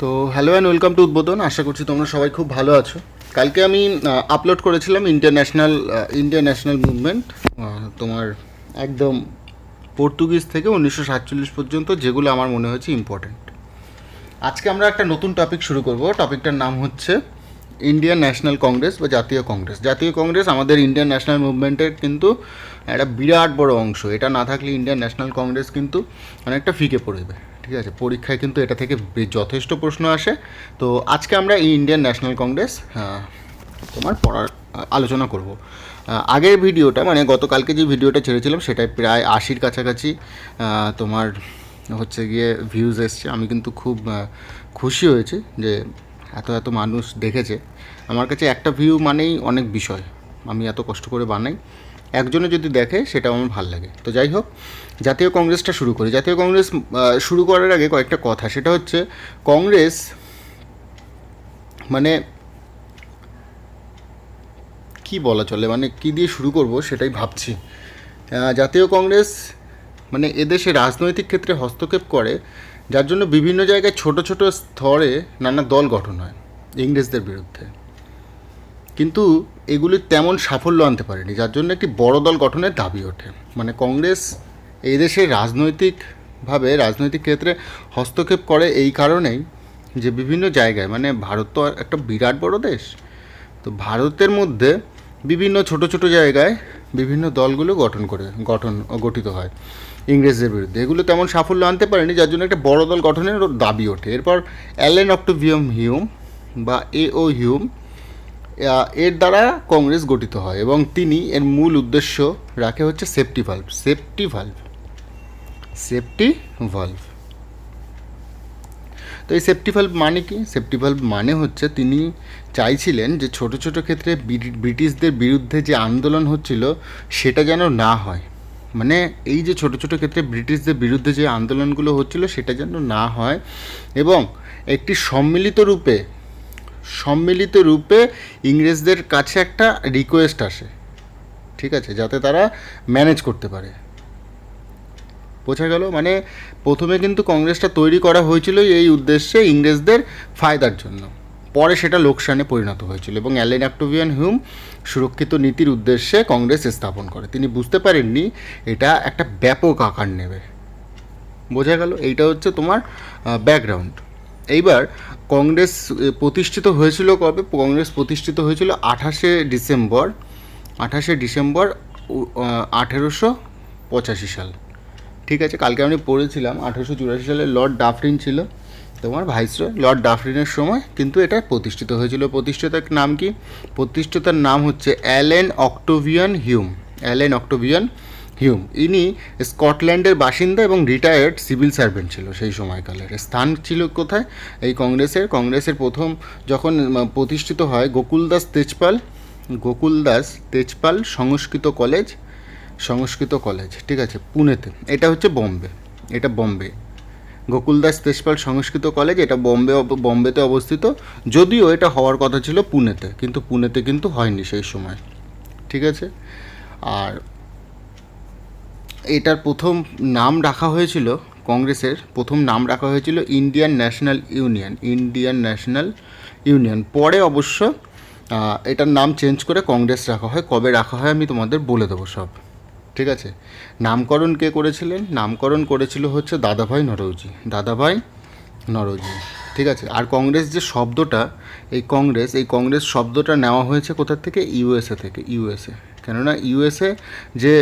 তো hello and welcome to উদ্বোধন। আশা করছি তোমরা সবাই খুব ভালো আছো। কালকে আমি আপলোড করেছিলাম ইন্ডিয়ান ন্যাশনাল মুভমেন্ট, তোমার একদম পর্তুগিজ থেকে 1947 পর্যন্ত, যেগুলো আমার মনে হয়েছে ইম্পর্ট্যান্ট। আজকে আমরা একটা নতুন টপিক শুরু করব। টপিকটার নাম হচ্ছে ইন্ডিয়ান ন্যাশনাল কংগ্রেস বা জাতীয় কংগ্রেস। জাতীয় কংগ্রেস আমাদের ইন্ডিয়ান ন্যাশনাল মুভমেন্টের কিন্তু একটা বিরাট বড় অংশ। এটা না থাকলে ইন্ডিয়ান ন্যাশনাল কংগ্রেস কিন্তু অনেকটা ফিকে পড়বে। ঠিক আছে, পরীক্ষায় কিন্তু এটা থেকে যথেষ্ট প্রশ্ন আসে। তো আজকে আমরা এই ইন্ডিয়ান ন্যাশনাল কংগ্রেস তোমার আলোচনা করব। আগের ভিডিওটা মানে গতকালকে যে ভিডিওটা ছেড়েছিলাম সেটায় প্রায় 80-র কাছাকাছি তোমার হচ্ছে গিয়ে ভিউজ এসছে। আমি কিন্তু খুব খুশি হয়েছি যে এত এত মানুষ দেখেছে। আমার কাছে একটা ভিউ মানেই অনেক বিষয়। আমি এত কষ্ট করে বানাই, একজনে যদি দেখে সেটা আমার ভালো লাগে। তো যাই হোক, জাতীয় কংগ্রেসটা শুরু করি। জাতীয় কংগ্রেস শুরু করার আগে কয়েকটা কথা। সেটা হচ্ছে কংগ্রেস মানে কি বলা চলে, মানে কি দিয়ে শুরু করব সেটাই ভাবছি। জাতীয় কংগ্রেস মানে এদেশে রাজনৈতিক ক্ষেত্রে হস্তক্ষেপ করে, যার জন্য বিভিন্ন জায়গায় ছোট ছোট স্তরে নানা দল গঠন হয় ইংরেজদের বিরুদ্ধে, কিন্তু এগুলি তেমন সাফল্য আনতে পারেনি, যার জন্য একটি বড় দল গঠনের দাবি ওঠে। মানে কংগ্রেস এই দেশে রাজনৈতিক ক্ষেত্রে হস্তক্ষেপ করে এই কারণেই যে বিভিন্ন জায়গায়, মানে ভারত তো একটা বিরাট বড় দেশ, তো ভারতের মধ্যে বিভিন্ন ছোট ছোট জায়গায় বিভিন্ন দলগুলো গঠিত হয় ইংরেজদের বিরুদ্ধে। এগুলো তেমন সাফল্য আনতে পারেনি, যার জন্য একটা বড় দল গঠনের দাবি ওঠে। এরপর অ্যালেন অক্টোভিয়াম হিউম বা এ.ও. হিউম এর দ্বারা কংগ্রেস গঠিত হয় এবং তিনি এর মূল উদ্দেশ্য রাখে হচ্ছে সেফটি ভালভ। তো এই সেফটি ভালভ মানে কি? সেফটি ভালভ মানে হচ্ছে তিনি চাইছিলেন যে ছোট ছোট ক্ষেত্রে ব্রিটিশদের বিরুদ্ধে যে আন্দোলন হচ্ছিল সেটা যেন না হয়। মানে এই যে ছোট ছোট ক্ষেত্রে ব্রিটিশদের বিরুদ্ধে যে আন্দোলনগুলো হচ্ছিল সেটা যেন না হয়, এবং একটি সম্মিলিত রূপে ইংরেজদের কাছে একটা রিকোয়েস্ট আসে, ঠিক আছে, যাতে তারা ম্যানেজ করতে পারে। বোঝা গেল? মানে প্রথমে কিন্তু কংগ্রেসটা তৈরি করা হয়েছিল এই উদ্দেশ্যে, ইংরেজদের ফায়দার জন্য। পরে সেটা লোকসানে পরিণত হয়েছিল এবং অ্যালেন অক্টোভিয়ান হিউম সুরক্ষিত নীতির উদ্দেশ্যে কংগ্রেস স্থাপন করে। তিনি বুঝতে পারেননি এটা একটা ব্যাপক আকার নেবে। বোঝা গেল? এইটা হচ্ছে তোমার ব্যাকগ্রাউন্ড। এইবার কংগ্রেস প্রতিষ্ঠিত হয়েছিল কবে? কংগ্রেস প্রতিষ্ঠিত হয়েছিল 28শে ডিসেম্বর 1885 সাল। ঠিক আছে, কালকে আমি পড়েছিলাম 1884 সালে লর্ড ডাফরিন ছিল তোমার ভাইসরয়। লর্ড ডাফরিনের সময় কিন্তু এটা প্রতিষ্ঠিত হয়েছিল। প্রতিষ্ঠাতার নাম হচ্ছে অ্যালেন অক্টোভিয়ান হিউম। ইনি স্কটল্যান্ডের বাসিন্দা এবং রিটায়ার্ড সিভিল সার্ভেন্ট ছিল সেই সময়কালের। স্থান ছিল কোথায় এই কংগ্রেসের প্রথম যখন প্রতিষ্ঠিত হয় গোকুলদাস তেজপাল সংস্কৃত কলেজ, ঠিক আছে, পুনেতে। এটা হচ্ছে বম্বে। গোকুলদাস তেজপাল সংস্কৃত কলেজ, এটা বম্বেতে অবস্থিত। যদিও এটা হওয়ার কথা ছিল পুনেতে, কিন্তু পুনেতে কিন্তু হয়নি সেই সময়, ঠিক আছে। আর এটার প্রথম নাম রাখা হয়েছিল, কংগ্রেসের প্রথম নাম রাখা হয়েছিল ইন্ডিয়ান ন্যাশনাল ইউনিয়ন। পরে অবশ্য এটার নাম চেঞ্জ করে কংগ্রেস রাখা হয়। কবে রাখা হয় আমি তোমাদের বলে দেবো সব, ঠিক আছে। নামকরণ কে করেছিলেন? নামকরণ করেছিল হচ্ছে দাদাভাই নরোজি, ঠিক আছে। আর কংগ্রেস যে শব্দটা, এই কংগ্রেস শব্দটা নেওয়া হয়েছে কোথার থেকে? ইউএসএ। কেননা ইউএসএ যে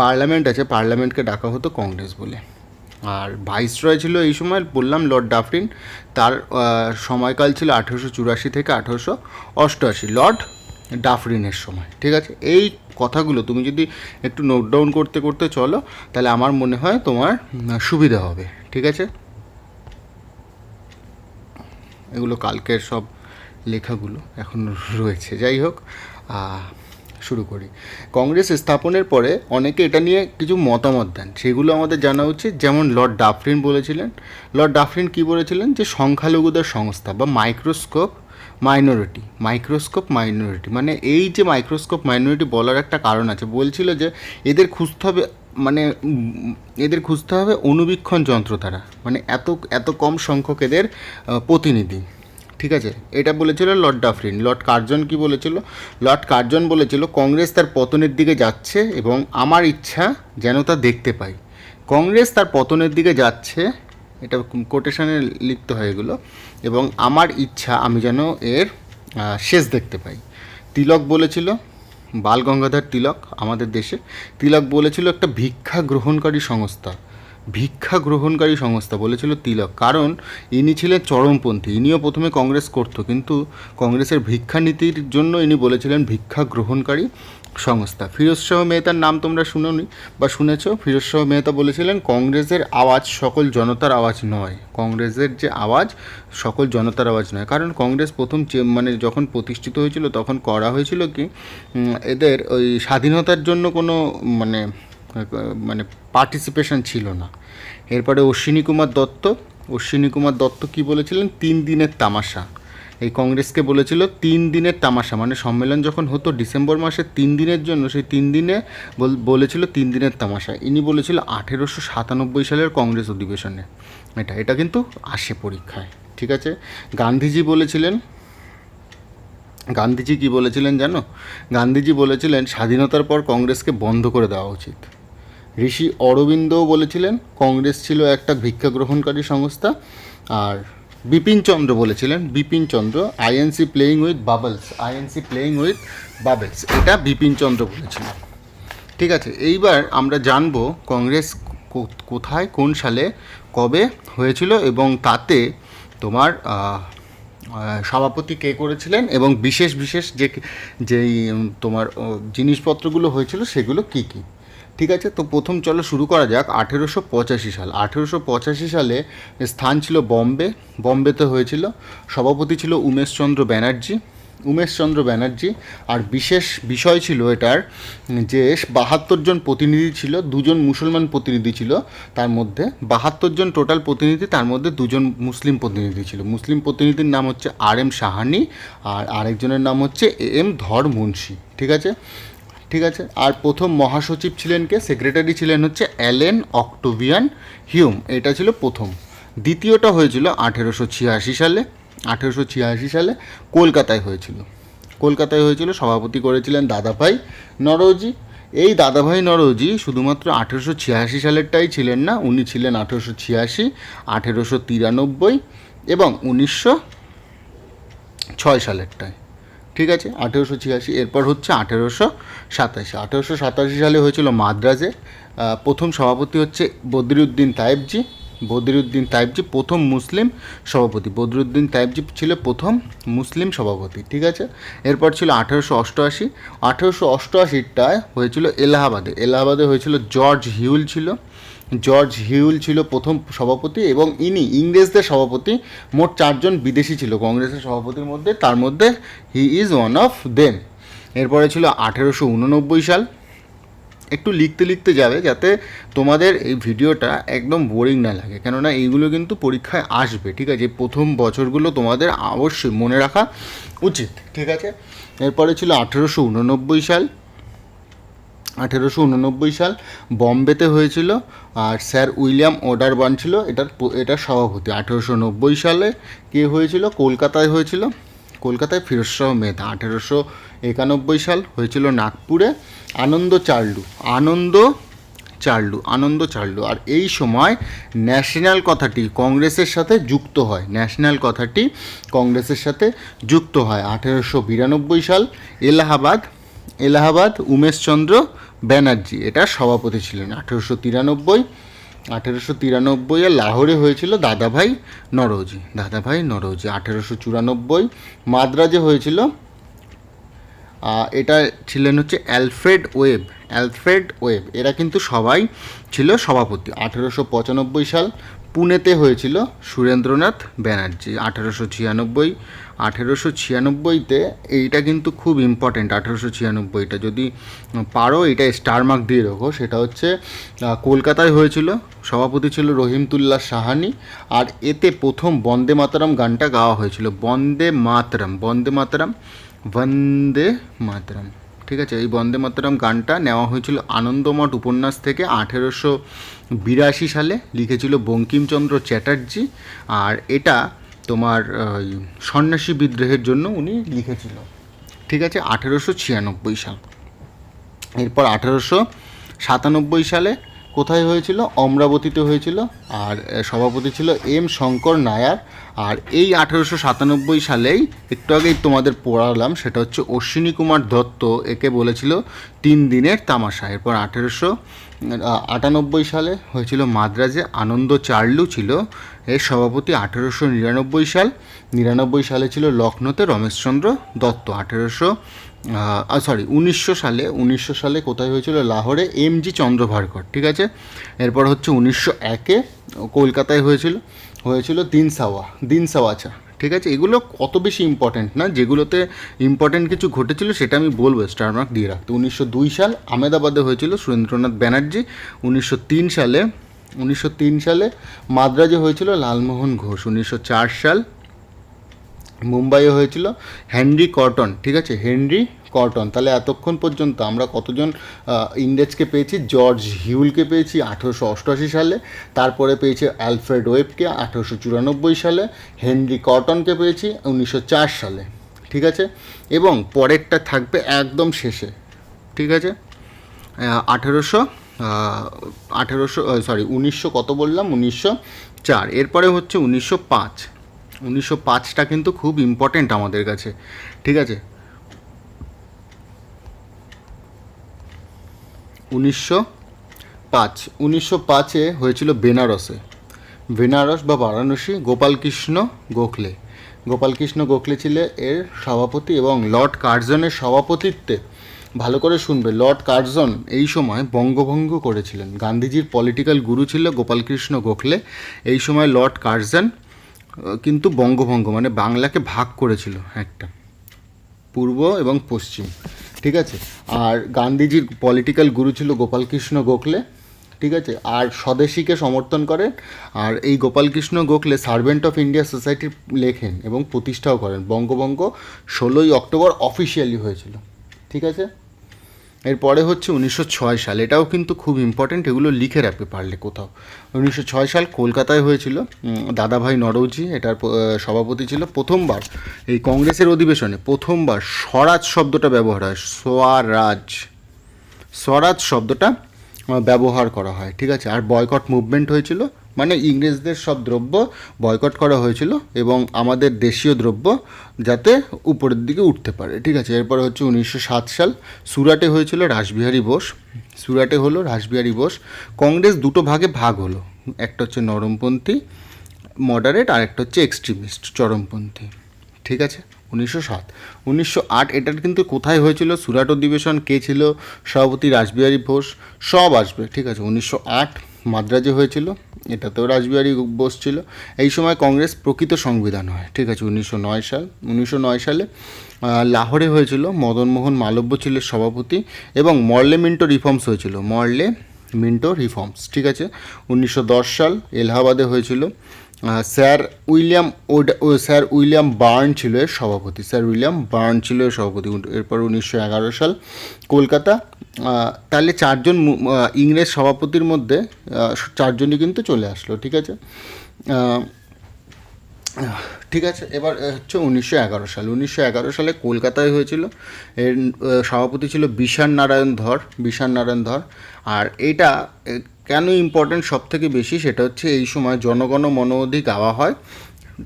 পার্লামেন্ট আছে, পার্লামেন্টকে ডাকা হতো কংগ্রেস বলে। আর ভাইসরয় ছিল এই সময়, বললাম, লর্ড ডাফরিন। তার সময়কাল ছিল 1884 থেকে 1888, লর্ড ডাফরিনের সময়, ঠিক আছে। এই কথাগুলো তুমি যদি একটু নোট ডাউন করতে করতে চলো, তাহলে আমার মনে হয় তোমার সুবিধা হবে, ঠিক আছে। এগুলো কালকের সব লেখাগুলো এখন রয়েছে। যাই হোক, শুরু করি। কংগ্রেস স্থাপনের পরে অনেকে এটা নিয়ে কিছু মতামত দেন, সেগুলো আমাদের জানা উচিত। যেমন লর্ড ডাফরিন কী বলেছিলেন? যে সংখ্যালঘুদের সংস্থা বা মাইক্রোস্কোপ মাইনরিটি, মানে এই যে মাইক্রোস্কোপ মাইনরিটি বলার একটা কারণ আছে। বলছিল যে এদের খুঁজতে হবে মানে এদের খুঁজতে হবে অনুবীক্ষণ যন্ত্র দ্বারা, মানে এত এত কম সংখ্যক এদের প্রতিনিধি। ঠিক আছে, এটা বলেছিল লর্ড ডাফরিন। লর্ড কার্জন কি বলেছিল? লর্ড কার্জন বলেছিল কংগ্রেস তার পতনের দিকে যাচ্ছে এবং আমার ইচ্ছা যেন তা দেখতে পাই। কংগ্রেস তার পতনের দিকে যাচ্ছে, এটা কোটেশনে লিখতে হয় এগুলো, এবং আমার ইচ্ছা আমি যেন এর শেষ দেখতে পাই। তিলক বলেছিল, বাল গঙ্গাধর তিলক আমাদের দেশে, তিলক বলেছিল একটা ভিক্ষা গ্রহণকারী সংস্থা, ভিক্ষা গ্রহণকারী সংস্থা বলেছিল তিলক, কারণ ইনি ছিলেন চরমপন্থী। ইনিও প্রথমে কংগ্রেস করতো, কিন্তু কংগ্রেসের ভিক্ষা নীতির জন্য ইনি বলেছিলেন ভিক্ষা গ্রহণকারী সংস্থা। ফিরোজ শাহ মেহতার নাম তোমরা শুনোনি বা শুনেছ। ফিরোজ শাহ মেহতা বলেছিলেন কংগ্রেসের আওয়াজ সকল জনতার আওয়াজ নয়, কংগ্রেসের যে আওয়াজ সকল জনতার আওয়াজ নয়। কারণ কংগ্রেস প্রথম মানে যখন প্রতিষ্ঠিত হয়েছিল তখন করা হয়েছিল কি, এদের ওই স্বাধীনতার জন্য কোনো মানে মানে পার্টিসিপেশন ছিল না। এরপরে অশ্বিনী কুমার দত্ত কী বলেছিলেন? 3 দিনের তামাশা। এই কংগ্রেসকে বলেছিল 3 দিনের তামাশা, মানে সম্মেলন যখন হতো ডিসেম্বর মাসে 3 দিনের জন্য, সেই 3 দিনে বলেছিল 3 দিনের তামাশা। ইনি বলেছিল 1897 সালের কংগ্রেস অধিবেশনে। এটা কিন্তু আসে পরীক্ষায়। ঠিক আছে, গান্ধীজি কি বলেছিলেন জানো? গান্ধীজি বলেছিলেন স্বাধীনতার পর কংগ্রেসকে বন্ধ করে দেওয়া উচিত। ঋষি অরবিন্দও বলেছিলেন কংগ্রেস ছিল একটা ভিক্ষা গ্রহণকারী সংস্থা। আর বিপিনচন্দ্র বলেছিলেন, Bipinchandra INC playing with bubbles, এটা বিপিনচন্দ্র বলেছিলেন। ঠিক আছে, এইবার আমরা জানবো কংগ্রেস কোথায় কোন সালে কবে হয়েছিল এবং তাতে তোমার সভাপতি কে করেছিলেন এবং বিশেষ যেই তোমার জিনিসপত্রগুলো হয়েছিল সেগুলো কী কী। ঠিক আছে, তো প্রথম চলো শুরু করা যাক 1885 সাল। 1885 সালে স্থান ছিল বম্বেতে হয়েছিল। সভাপতি ছিল উমেশচন্দ্র ব্যানার্জি। আর বিশেষ বিষয় ছিল এটার যে 72 জন প্রতিনিধি ছিল, 2 জন মুসলমান প্রতিনিধি ছিল তার মধ্যে, 72 জন টোটাল প্রতিনিধি, তার মধ্যে 2 জন মুসলিম প্রতিনিধি ছিল। মুসলিম প্রতিনিধির নাম হচ্ছে RM সাহানি আর আরেকজনের নাম হচ্ছে AM ধর মুন্সি। ঠিক আছে, আর প্রথম মহাসচিব ছিলেন কে? সেক্রেটারি ছিলেন হচ্ছে অ্যালেন অক্টোভিয়ান হিউম। এটা ছিল প্রথম। দ্বিতীয়টা হয়েছিল 1886 সালে কলকাতায় হয়েছিল। সভাপতি করেছিলেন দাদাভাই নরওজি। এই দাদাভাই নরওজি শুধুমাত্র 1886 সালেরটাই ছিলেন না, উনি ছিলেন 1886, 1893 এবং 1906 সালেরটায়। ঠিক আছে, 1886। এরপর হচ্ছে 1887 সালে হয়েছিল মাদ্রাজে। প্রথম সভাপতি হচ্ছে বদরুদ্দিন তায়েবজি, প্রথম মুসলিম সভাপতি। বদরুদ্দিন তায়েবজি ছিল প্রথম মুসলিম সভাপতি। ঠিক আছে, এরপর ছিল 1888টায় হয়েছিল এলাহাবাদে হয়েছিল জর্জ হিউল ছিল প্রথম সভাপতি এবং ইনি ইংরেজদের সভাপতি। মোট 4 জন বিদেশি ছিল কংগ্রেসের সভাপতির মধ্যে, তার মধ্যে he is one of them. এরপরে ছিল 1889 সাল। একটু লিখতে যাবে যাতে তোমাদের এই ভিডিওটা একদম বোরিং না লাগে, কেননা এইগুলো কিন্তু পরীক্ষায় আসবে। ঠিক আছে, প্রথম বছরগুলো তোমাদের অবশ্যই মনে রাখা উচিত। ঠিক আছে, এরপরে ছিল 1889 সাল বম্বেতে হয়েছিল আর স্যার উইলিয়াম অডারবার্ন ছিল এটার সভাপতি। 1890 সালে কে হয়েছিল? কলকাতায় ফিরোজ শাহ মেহতা। 1891 সাল হয়েছিল নাগপুরে আনন্দ চার্লু। আর এই সময় ন্যাশনাল কথাটি কংগ্রেসের সাথে যুক্ত হয়। 1892 সাল এলাহাবাদ উমেশচন্দ্র ব্যানার্জি এটা সভাপতি ছিলেন। 1893 লাহোরে হয়েছিল দাদাভাই নরওজি। 1894 মাদ্রাজে হয়েছিল, এটা ছিলেন হচ্ছে অ্যালফ্রেড ওয়েব। এরা কিন্তু সবাই ছিল সভাপতি। 1895 সাল পুনেতে হয়েছিল সুরেন্দ্রনাথ ব্যানার্জি। 1896তে এইটা কিন্তু খুব ইম্পর্ট্যান্ট। 1896টা যদি পারো এটা স্টার মার্ক দিয়ে রাখো। সেটা হচ্ছে কলকাতায় হয়েছিল, সভাপতি ছিল রহিমতুল্লাহ সাহানি। আর এতে প্রথম বন্দে মাতরম গানটা গাওয়া হয়েছিল। বন্দে মাতরম। ঠিক ঠিক আছে, এই বন্দে মাতরম গানটা নেওয়া হয়েছিল আনন্দমঠ উপন্যাস থেকে 1882 সালে, লিখেছিল বঙ্কিমচন্দ্র চ্যাটার্জি। আর এটা তোমার সন্ন্যাসী বিদ্রোহের জন্য উনি লিখেছিল, ঠিক আছে, 1896 সাল। এরপর 1897 সালে কোথায় হয়েছিল? অমরাবতীতে হয়েছিল। আর সভাপতি ছিল এম শঙ্কর নায়ার। আর এই 1897 সালেই একটু আগেই তোমাদের পড়ালাম, সেটা হচ্ছে অশ্বিনী কুমার দত্ত একে বলেছিল 3 দিনের তামাশা। এরপর 1898 সালে হয়েছিল মাদ্রাজে আনন্দ চার্লু ছিল এর সভাপতি। 1899 সাল, 99 সালে ছিল লখনৌতে রমেশচন্দ্র দত্ত। 1900 সালে কোথায় হয়েছিল? লাহোরে এমজি চন্দ্রভার্কর, ঠিক আছে। এরপর হচ্ছে 1901-এ কলকাতায় হয়েছিল দিনসাওয়াচা, ঠিক আছে। এগুলো কত বেশি ইম্পর্ট্যান্ট না, যেগুলোতে ইম্পর্ট্যান্ট কিছু ঘটেছিল সেটা আমি বলবো, স্টার মার্ক দিয়ে রাখতে। 1902 সাল আহমেদাবাদে হয়েছিল সুরেন্দ্রনাথ ব্যানার্জি। 1903 সালে মাদ্রাজে হয়েছিল লালমোহন ঘোষ। 1904 সাল মুম্বাইয়ে হয়েছিল হেনরি কটন, ঠিক আছে, হেনরি কটন। তাহলে এতক্ষণ পর্যন্ত আমরা কতজন ইংরেজকে পেয়েছি? জর্জ হিউলকে পেয়েছি 1888 সালে, তারপরে পেয়েছি অ্যালফ্রেড ওয়েবকে 1894 সালে, হেনরি কটনকে পেয়েছি 1904 সালে, ঠিক আছে। এবং পরেরটা থাকবে একদম শেষে, ঠিক আছে, 1900 কত বললাম? 1904। এরপরে হচ্ছে 1905। 1905টা কিন্তু খুব ইম্পর্ট্যান্ট আমাদের কাছে, ঠিক আছে। 1905-এ হয়েছিল বেনারস বা বারাণসী। গোপালকৃষ্ণ গোখলে ছিল এর সভাপতি এবং লর্ড কার্জনের সভাপতিত্বে, ভালো করে শুনবে, লর্ড কার্জন এই সময় বঙ্গভঙ্গ করেছিলেন। গান্ধীজির পলিটিক্যাল গুরু ছিল গোপালকৃষ্ণ গোখলে। এই সময় লর্ড কার্জন কিন্তু বঙ্গভঙ্গ মানে বাংলাকে ভাগ করেছিল একটা, পূর্ব এবং পশ্চিম, ঠিক আছে। আর গান্ধীজির পলিটিক্যাল গুরু ছিল গোপালকৃষ্ণ গোখলে, ঠিক আছে। আর স্বদেশীকে সমর্থন করেন। আর এই Gopal Krishna Gokhale servant of India society লেখেন এবং প্রতিষ্ঠাও করেন। বঙ্গভঙ্গ 16ই অক্টোবর অফিসিয়ালি হয়েছিল, ঠিক আছে। এরপরে হচ্ছে 1906 সাল, এটাও কিন্তু খুব ইম্পর্ট্যান্ট, এগুলো লিখে রাখবে পারলে কোথাও। 1906 সাল কলকাতায় হয়েছিল, দাদাভাই নরৌজি এটার সভাপতি ছিল। প্রথমবার এই কংগ্রেসের অধিবেশনে প্রথমবার স্বরাজ শব্দটা ব্যবহার হয়, স্বরাজ শব্দটা ব্যবহার করা হয়, ঠিক আছে। আর বয়কট মুভমেন্ট হয়েছিল, মানে ইংরেজদের সব দ্রব্য বয়কট করা হয়েছিল এবং আমাদের দেশীয় দ্রব্য যাতে উপরের দিকে উঠতে পারে, ঠিক আছে। এরপরে হচ্ছে 1907 সাল সুরাটে হয়েছিল রাসবিহারী বোস। কংগ্রেস দুটো ভাগে ভাগ হলো, একটা হচ্ছে নরমপন্থী মডারেট আর একটা হচ্ছে এক্সট্রিমিস্ট চরমপন্থী, ঠিক আছে। 1908 এটার কিন্তু কোথায় হয়েছিল? সুরাট অধিবেশন। কে ছিল সভাপতি? রাসবিহারী বোস। সব আসবে, ঠিক আছে। 1908 মাদ্রাজে হয়েছিল, এটাতেও রাসবিহারী বোস ছিল। এই সময় কংগ্রেস প্রকৃত সংবিধান হয়, ঠিক আছে। 1909 সালে লাহোরে হয়েছিল, মদনমোহন মালব্য ছিল সভাপতি এবং মর্লে মিন্টো রিফর্মস, ঠিক আছে। 1910 সাল এলাহাবাদে হয়েছিল, স্যার উইলিয়াম বার্ন ছিল এর সভাপতি। এরপর 1911 সাল কলকাতা। তাহলে চারজন ইংরেজ সভাপতির মধ্যে চারজনই কিন্তু চলে আসলো, ঠিক আছে। ঠিক আছে, এবার হচ্ছে 1911 সালে কলকাতায় হয়েছিল। এর সভাপতি ছিল বিশান নারায়ণ ধর। আর এটা কেন ইম্পর্ট্যান্ট সব থেকে বেশি, সেটা হচ্ছে এই সময় জনগণ মন অধি গাওয়া হয়,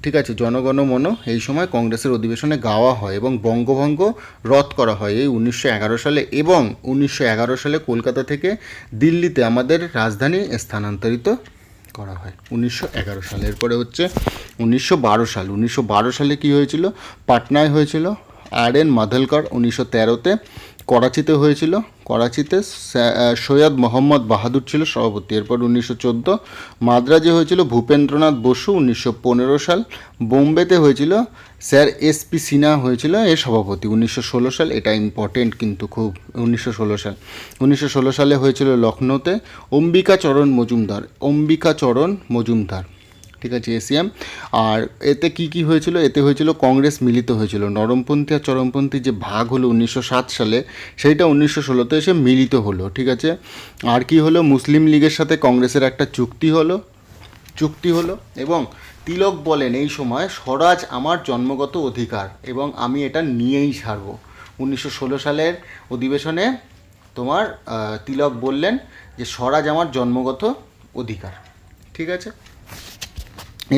ঠিক আছে। জনগণ মন এই সময় কংগ্রেসের অধিবেশনে গাওয়া হয় এবং বঙ্গভঙ্গ রদ করা হয় এই 1911 সালে। এবং 1911 সালে কলকাতা থেকে দিল্লিতে আমাদের রাজধানী স্থানান্তরিত করা হয় 1911 সালে। এরপরে হচ্ছে 1912 সালে কী হয়েছিল? পাটনায় হয়েছিল আর.এন. মাধলকর। 1913-তে করাচিতে হয়েছিল, সৈয়দ মোহাম্মদ বাহাদুর ছিল সভাপতি। এরপর 1914 মাদ্রাজে হয়েছিল ভূপেন্দ্রনাথ বসু। 1915 সাল বোম্বেতে হয়েছিল স্যার এস.পি. সিনহা হয়েছিল এর সভাপতি। 1916 সাল, এটা ইম্পর্টেন্ট কিন্তু খুব, 1916 সালে হয়েছিল লখনৌতে অম্বিকাচরণ মজুমদার ঠিক আছে, এসিএম। আর এতে কি কি হয়েছিল, এতে হয়েছিল কংগ্রেস মিলিত হয়েছিল, নরমপন্থী আর চরমপন্থী যে ভাগ হলো 1907 সালে, সেইটা 1916তে এসে মিলিত হলো। ঠিক আছে, আর কি হলো, মুসলিম লীগের সাথে কংগ্রেসের একটা চুক্তি হলো এবং তিলক বলেন এই সময় স্বরাজ আমার জন্মগত অধিকার এবং আমি এটা নিয়েই ছাড়ব। 1916 সালের অধিবেশনে তোমার তিলক বললেন যে স্বরাজ আমার জন্মগত অধিকার। ঠিক আছে,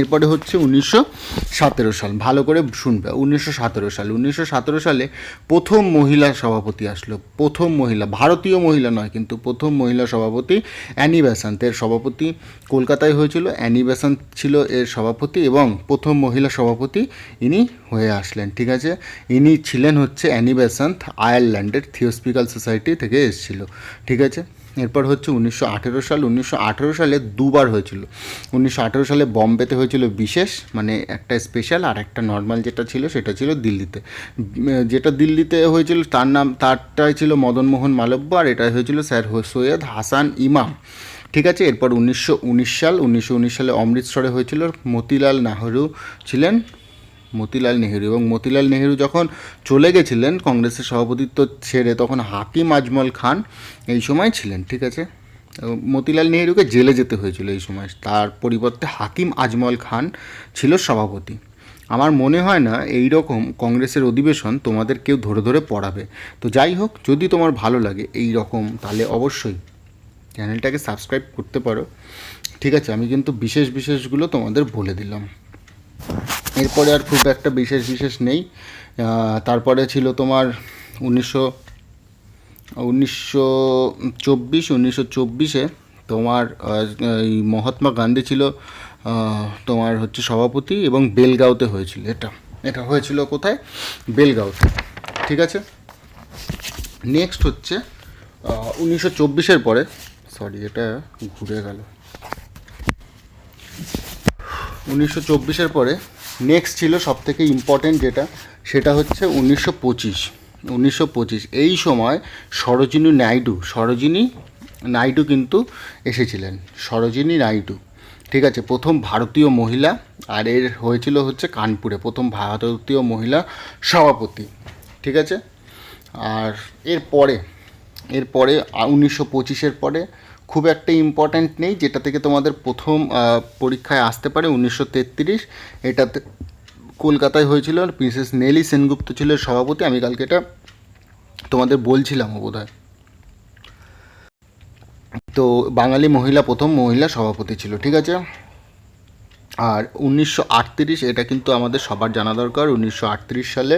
এরপরে হচ্ছে 1917 সাল, ভালো করে শুনবে, 1917 সালে প্রথম মহিলা সভাপতি আসলো, প্রথম মহিলা, ভারতীয় মহিলা নয় কিন্তু প্রথম মহিলা সভাপতি অ্যানি বেসান্ত। এর সভাপতি কলকাতায় হয়েছিল, অ্যানি বেসান্ত ছিল এর সভাপতি এবং প্রথম মহিলা সভাপতি ইনি হয়ে আসলেন। ঠিক আছে, ইনি ছিলেন হচ্ছে অ্যানি বেসান্ত, আয়ারল্যান্ডের থিওসফিক্যাল সোসাইটি থেকে এসেছিল। ঠিক আছে, এরপর হচ্ছে 1918 সালে দুবার হয়েছিল। 1918 সালে বম্বেতে হয়েছিল বিশেষ, মানে একটা স্পেশাল, আর একটা নর্মাল যেটা ছিল সেটা ছিল দিল্লিতে। যেটা দিল্লিতে হয়েছিল তারটাই ছিল মদনমোহন মালব্য, আর এটা হয়েছিল স্যার সৈয়দ হাসান ইমাম। ঠিক আছে, এরপর 1919 সালে অমৃতসরে হয়েছিল, মতিলাল নেহেরু ছিলেন, এবং মতিলাল নেহেরু যখন চলে গেছিলেন কংগ্রেসের সভাপতিত্ব ছেড়ে, তখন হাকিম আজমল খান এই সময় ছিলেন। ঠিক আছে, মতিলাল নেহেরুকে জেলে যেতে হয়েছিল এই সময়, তার পরিবর্তে হাকিম আজমল খান ছিল সভাপতি। আমার মনে হয় না এই রকম কংগ্রেসের অধিবেশন তোমাদের কেউ ধরে ধরে পড়াবে। তো যাই হোক, যদি তোমার ভালো লাগে এই রকম, তাহলে অবশ্যই চ্যানেলটাকে সাবস্ক্রাইব করতে পারো। ঠিক আছে, আমি কিন্তু বিশেষগুলো তোমাদের বলে দিলাম। এরপরে আর খুব একটা বিশেষ নেই। তারপরে ছিল তোমার 1924-এ তোমার এই মহাত্মা গান্ধী ছিল তোমার হচ্ছে সভাপতি, এবং বেলগাঁওতে হয়েছিল, এটা হয়েছিল কোথায়, বেলগাঁওতে। ঠিক আছে, নেক্সট হচ্ছে 1924-এর পরে, সরি এটা ঘুরে গেল, 1924-এর পরে নেক্সট ছিল সবথেকে ইম্পর্টেন্ট যেটা, সেটা হচ্ছে 1925। এই সময় সরোজিনী নাইডু কিন্তু এসেছিলেন, সরোজিনী নাইডু। ঠিক আছে, প্রথম ভারতীয় মহিলা, আর এর হয়েছিল হচ্ছে কানপুরে, প্রথম ভারতীয় মহিলা সভাপতি। ঠিক আছে, আর এরপরে 1925-এর পরে খুব একটা ইম্পর্ট্যান্ট নেই, যেটা থেকে তোমাদের প্রথম পরীক্ষায় আসতে পারে 1933, এটাতে কলকাতায় হয়েছিল, আর প্রিন্সেস নেলি সেনগুপ্ত ছিল সভাপতি। আমি কালকে এটা তোমাদের বলছিলাম বোধহয়। তো বাঙালি প্রথম মহিলা সভাপতি ছিল। ঠিক আছে, আর 1938, এটা কিন্তু আমাদের সবার জানা দরকার, 1938 সালে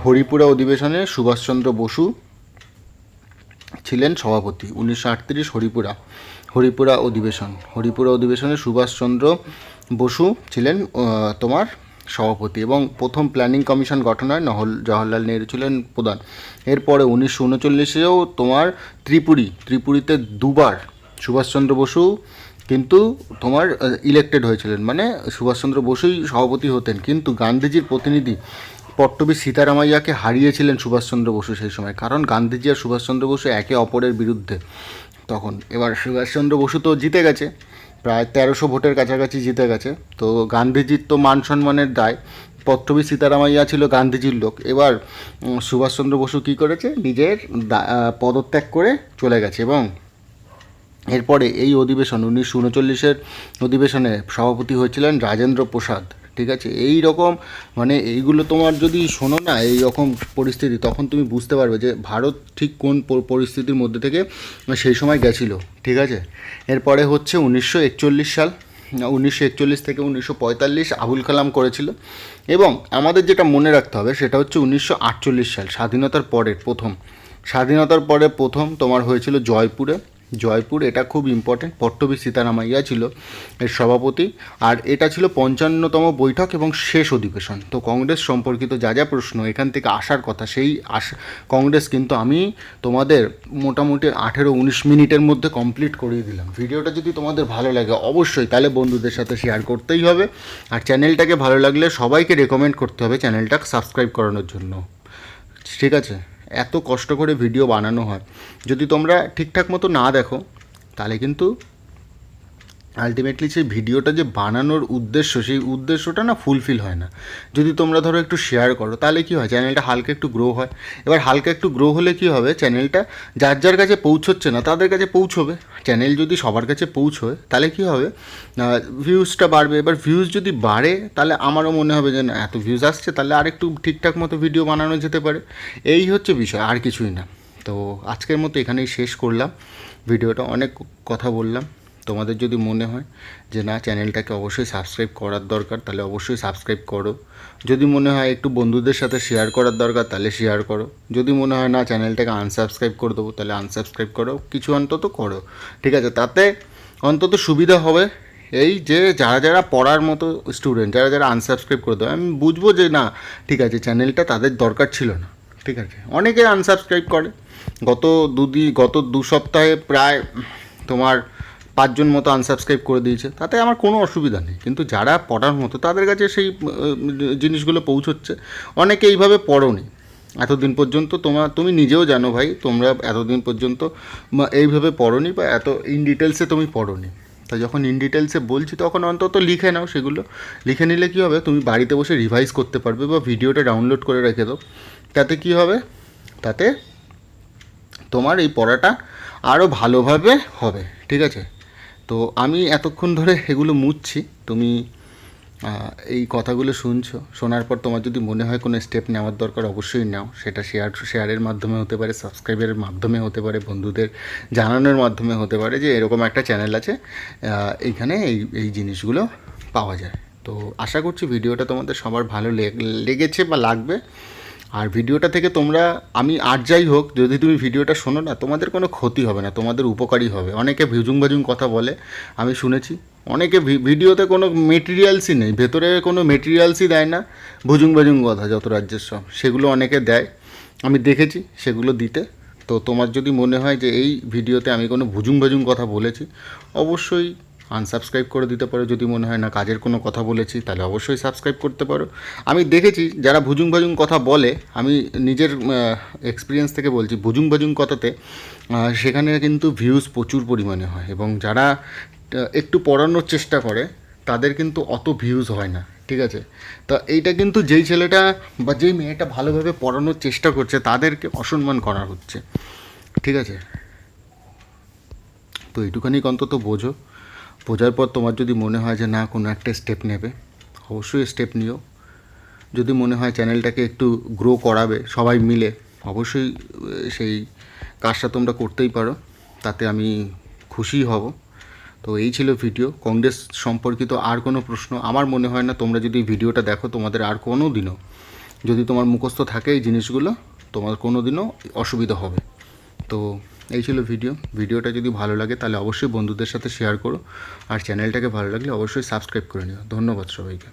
হরিপুরা অধিবেশনে সুভাষচন্দ্র বসু ছিলেন সভাপতি। 1938 হরিপুরা অধিবেশনে সুভাষচন্দ্র বসু ছিলেন তোমার সভাপতি, এবং প্রথম প্ল্যানিং কমিশন গঠন হয়, জওহরলাল নেহরু ছিলেন প্রধান। এরপরে 1939-এও তোমার ত্রিপুরীতে দুবার সুভাষচন্দ্র বসু কিন্তু তোমার ইলেক্টেড হয়েছিলেন, মানে সুভাষচন্দ্র বসুই সভাপতি হতেন, কিন্তু গান্ধীজির প্রতিনিধি পট্টবী সীতারামাইয়াকে হারিয়েছিলেন সুভাষচন্দ্র বসু সেই সময়, কারণ গান্ধীজি আর সুভাষচন্দ্র বসু একে অপরের বিরুদ্ধে তখন। এবার সুভাষচন্দ্র বসু তো জিতে গেছে, প্রায় 1300 ভোটের কাছাকাছি জিতে গেছে, তো গান্ধীজির তো মান সম্মানের দায়, পট্টবী সীতারামাইয়া ছিল গান্ধীজির লোক। এবার সুভাষচন্দ্র বসু কী করেছে, নিজের পদত্যাগ করে চলে গেছে, এবং এরপরে এই অধিবেশন 1939-এর অধিবেশনে সভাপতি হয়েছিলেন রাজেন্দ্র প্রসাদ। ঠিক আছে, এই রকম, মানে এইগুলো তোমার যদি শোনো না এই রকম পরিস্থিতি, তখন তুমি বুঝতে পারবে যে ভারত ঠিক কোন পরিস্থিতির মধ্যে থেকে সেই সময় গেছিল। ঠিক আছে, এরপরে হচ্ছে 1941 সাল, 1941 থেকে 1945 আবুল কালাম করেছিল। এবং আমাদের যেটা মনে রাখতে হবে সেটা হচ্ছে 1948 সাল, স্বাধীনতার পরে প্রথম তোমার হয়েছিল জয়পুর, এটা খুব ইম্পর্টেন্ট, পট্টবী সীতারামাইয়া ছিল এর সভাপতি, আর এটা ছিল 55তম বৈঠক এবং শেষ অধিবেশন। তো কংগ্রেস সম্পর্কিত যা প্রশ্ন এখান থেকে আসার কথা, সেই কংগ্রেস কিন্তু আমি তোমাদের মোটামুটি 18-19 মিনিটের মধ্যে কমপ্লিট করিয়ে দিলাম। ভিডিওটা যদি তোমাদের ভালো লাগে অবশ্যই তাহলে বন্ধুদের সাথে শেয়ার করতেই হবে, আর চ্যানেলটাকে ভালো লাগলে সবাইকে রেকমেন্ড করতে হবে চ্যানেলটা সাবস্ক্রাইব করানোর জন্য। ঠিক আছে, এত কষ্ট করে ভিডিও বানানো হয়, যদি তোমরা ঠিকঠাক মতো না দেখো তাহলে কিন্তু আলটিমেটলি সেই ভিডিওটা যে বানানোর উদ্দেশ্য, সেই উদ্দেশ্যটা না ফুলফিল হয় না। যদি তোমরা ধরো একটু শেয়ার করো তাহলে কী হয়, চ্যানেলটা হালকা একটু গ্রো হয়। এবার হালকা একটু গ্রো হলে কী হবে, চ্যানেলটা যার যার কাছে পৌঁছচ্ছে না তাদের কাছে পৌঁছবে। চ্যানেল যদি সবার কাছে পৌঁছয় তাহলে কী হবে, ভিউজটা বাড়বে। এবার ভিউজ যদি বাড়ে তাহলে আমারও মনে হবে যে না, এত ভিউজ আসছে তাহলে আরেকটু ঠিকঠাক মতো ভিডিও বানানো যেতে পারে। এই হচ্ছে বিষয়, আর কিছুই না। তো আজকের মতো এখানেই শেষ করলাম ভিডিওটা। অনেক কথা বললাম। তোমাদের যদি মনে হয় যে না, চ্যানেলটাকে অবশ্যই সাবস্ক্রাইব করার দরকার, তাহলে অবশ্যই সাবস্ক্রাইব করো। যদি মনে হয় একটু বন্ধুদের সাথে শেয়ার করার দরকার, তাহলে শেয়ার করো। যদি মনে হয় না, চ্যানেলটাকে আনসাবস্ক্রাইব করে দেবো, তাহলে আনসাবস্ক্রাইব করো। কিছু অন্তত করো, ঠিক আছে? তাতে অন্তত সুবিধা হবে এই যে যারা যারা পড়ার মতো স্টুডেন্ট, যারা যারা আনসাবস্ক্রাইব করে দেবে, আমি বুঝবো যে না, ঠিক আছে, চ্যানেলটা তাদের দরকার ছিল না, ঠিক আছে? অনেকে আনসাবস্ক্রাইব করে। গত দু সপ্তাহে প্রায় তোমার 5 জন মতো আনসাবস্ক্রাইব করে দিয়েছে, তাতে আমার কোনো অসুবিধা নেই। কিন্তু যারা পড়ার মতো তাদের কাছে সেই জিনিসগুলো পৌঁছচ্ছে। অনেকে এইভাবে পড়োনি এতদিন পর্যন্ত। তুমি নিজেও জানো ভাই, তোমরা এতদিন পর্যন্ত এইভাবে পড়োনি, বা এত ইন ডিটেলসে তুমি পড়োনি। তাই যখন ইন ডিটেলসে বলছি তখন অন্তত লিখে নাও। সেগুলো লিখে নিলে কী হবে, তুমি বাড়িতে বসে রিভাইজ করতে পারবে, বা ভিডিওটা ডাউনলোড করে রেখে দাও। তাতে কী হবে, তাতে তোমার এই পড়াটা আরও ভালোভাবে হবে, ঠিক আছে? তো আমি এতক্ষণ ধরে এগুলো মুছছি, তুমি এই কথাগুলো শুনছো। শোনার পর তোমার যদি মনে হয় কোনো স্টেপ নেওয়ার দরকার, অবশ্যই নাও। সেটা শেয়ারের মাধ্যমে হতে পারে, সাবস্ক্রাইবের মাধ্যমে হতে পারে, বন্ধুদের জানানোর মাধ্যমে হতে পারে যে এরকম একটা চ্যানেল আছে, এইখানে এই জিনিসগুলো পাওয়া যায়। তো আশা করছি ভিডিওটা তোমাদের সবার ভালো লেগেছে বা লাগবে। আর ভিডিওটা থেকে তোমরা, আর যাই হোক, যদি তুমি ভিডিওটা শোনো না, তোমাদের কোনো ক্ষতি হবে না, তোমাদের উপকারই হবে। অনেকে ভুজুং ভাজুং কথা বলে, আমি শুনেছি। অনেকে ভিডিওতে কোনো মেটেরিয়ালসই নেই, ভেতরে কোনো মেটেরিয়ালসই দেয় না, ভুজুং ভাজুং কথা যত রাজ্যের সব, সেগুলো অনেকে দেয়, আমি দেখেছি সেগুলো দিতে। তো তোমার যদি মনে হয় যে এই ভিডিওতে আমি কোনো ভুজুং ভাজুং কথা বলেছি, অবশ্যই আনসাবস্ক্রাইব করে দিতে পারো। যদি মনে হয় না কাজের কোনো কথা বলেছি, তাহলে অবশ্যই সাবস্ক্রাইব করতে পারো। আমি দেখেছি যারা ভুজুং ভাজুং কথা বলে, আমি নিজের এক্সপিরিয়েন্স থেকে বলছি, ভুজুং ভাজুং কথাতে সেখানে কিন্তু ভিউজ প্রচুর পরিমাণে হয়, এবং যারা একটু পড়ানোর চেষ্টা করে তাদের কিন্তু অত ভিউজ হয় না, ঠিক আছে? তা এইটা কিন্তু যেই ছেলেটা বা যেই মেয়েটা ভালোভাবে পড়ানোর চেষ্টা করছে তাদেরকে অসম্মান করা হচ্ছে, ঠিক আছে? তো এইটুখানি অন্তত বোঝার পর তোমার যদি মনে হয় যে না, কোনো একটা স্টেপ নেবে, অবশ্যই স্টেপ নিও। যদি মনে হয় চ্যানেলটাকে একটু গ্রো করাবে সবাই মিলে, অবশ্যই সেই কাজটা তোমরা করতেই পারো, তাতে আমি খুশি হব। তো এই ছিল ভিডিও। কংগ্রেস সম্পর্কিত আর কোনো প্রশ্ন, আমার মনে হয় না, তোমরা যদি ভিডিওটা দেখো তোমাদের আর কোনো দিনও, যদি তোমার মুখস্থ থাকে এই জিনিসগুলো, তোমার কোনো দিনও অসুবিধা হবে। তো এই ছিল ভিডিওটা যদি ভালো লাগে তাহলে অবশ্যই বন্ধুদের সাথে শেয়ার করো, আর চ্যানেলটাকে ভালো লাগলে অবশ্যই সাবস্ক্রাইব করে নিও। ধন্যবাদ সবাইকে।